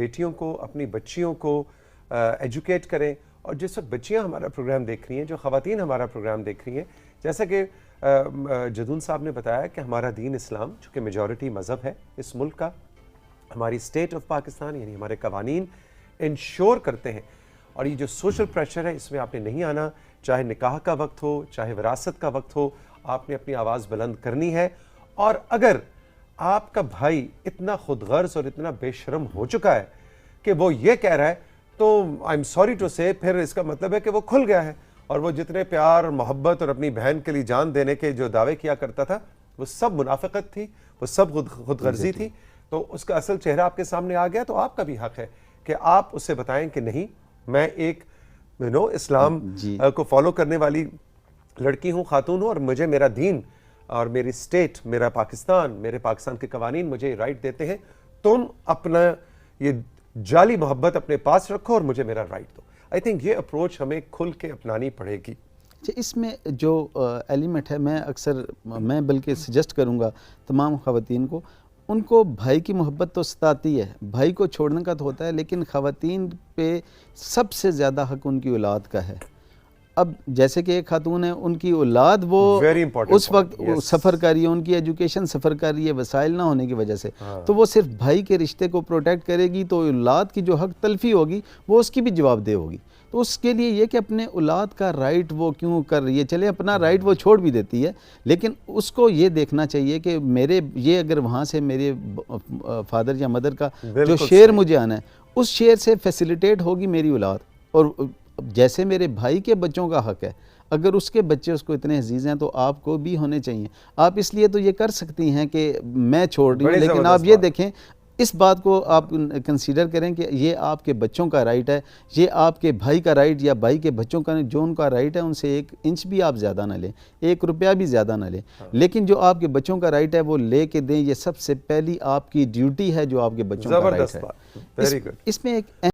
بیٹیوں کو, اپنی بچیوں کو ایجوکیٹ کریں. اور جس وقت بچیاں ہمارا پروگرام دیکھ رہی ہیں, جو خواتین ہمارا پروگرام دیکھ رہی ہیں, جیسا کہ جدون صاحب نے بتایا کہ ہمارا دین اسلام چونکہ میجورٹی مذہب ہے اس ملک کا, ہماری اسٹیٹ آف پاکستان یعنی ہمارے قوانین انشور کرتے ہیں. اور یہ جو سوشل پریشر ہے اس میں آپ نے نہیں آنا, چاہے نکاح کا وقت ہو, چاہے وراثت کا وقت ہو, آپ نے اپنی آواز بلند کرنی ہے. اور اگر آپ کا بھائی اتنا خود غرض اور اتنا بے شرم ہو چکا ہے کہ وہ یہ کہہ رہا ہے, تو آئی ایم سوری ٹو سے, پھر اس کا مطلب ہے کہ وہ کھل گیا ہے. اور وہ جتنے پیار اور محبت اور اپنی بہن کے لیے جان دینے کے جو دعوے کیا کرتا تھا وہ سب منافقت تھی, وہ سب خود غرضی تھی. تو اس کا اصل چہرہ آپ کے سامنے آ گیا, تو آپ کا بھی حق ہے کہ آپ اسے بتائیں کہ نہیں, میں ایک اسلام کو فالو کرنے والی لڑکی ہوں, خاتون ہوں, اور مجھے میرا دین اور میری اسٹیٹ, میرا پاکستان, میرے پاکستان کے قوانین مجھے رائٹ دیتے ہیں. تم اپنا یہ جعلی محبت اپنے پاس رکھو اور مجھے میرا رائٹ دو. آئی تھنک یہ اپروچ ہمیں کھل کے اپنانی پڑے گی. اس میں جو ایلیمنٹ ہے, میں بلکہ سجیسٹ کروں گا تمام خواتین کو, ان کو بھائی کی محبت تو ستاتی ہے, بھائی کو چھوڑنے کا تو ہوتا ہے, لیکن خواتین پہ سب سے زیادہ حق ان کی اولاد کا ہے. اب جیسے کہ ایک خاتون ہے, ان کی اولاد وہ اس وقت سفر کر رہی ہے, ان کی ایجوکیشن سفر کر رہی ہے وسائل نہ ہونے کی وجہ سے, تو وہ صرف بھائی کے رشتے کو پروٹیکٹ کرے گی, تو اولاد کی جو حق تلفی ہوگی وہ اس کی بھی جواب دہ ہوگی. تو اس کے لیے یہ کہ اپنے اولاد کا رائٹ وہ کیوں کر رہی ہے, چلے اپنا رائٹ وہ چھوڑ بھی دیتی ہے, لیکن اس کو یہ دیکھنا چاہیے کہ یہ اگر وہاں سے میرے فادر یا مدر کا جو شیئر مجھے آنا ہے, اس شیئر سے فیسیلیٹیٹ ہوگی میری اولاد. اور جیسے میرے بھائی کے بچوں کا حق ہے, اگر اس کے بچے اس کو اتنے عزیز ہیں تو آپ کو بھی ہونے چاہیے. آپ اس لیے تو یہ کر سکتی ہیں کہ میں چھوڑ رہی ہوں, لیکن آپ یہ دیکھیں, اس بات کو آپ کنسیڈر کریں کہ یہ آپ کے بچوں کا رائٹ ہے, یہ آپ کے بھائی کا رائٹ یا بھائی کے بچوں کا جو ان کا رائٹ ہے, ان سے 1 انچ بھی آپ زیادہ نہ لیں, 1 روپیہ بھی زیادہ نہ لیں, لیکن جو آپ کے بچوں کا رائٹ ہے وہ لے کے دیں. یہ سب سے پہلی آپ کی ڈیوٹی ہے جو آپ کے بچوں کا رائٹ ہے. اس میں ایک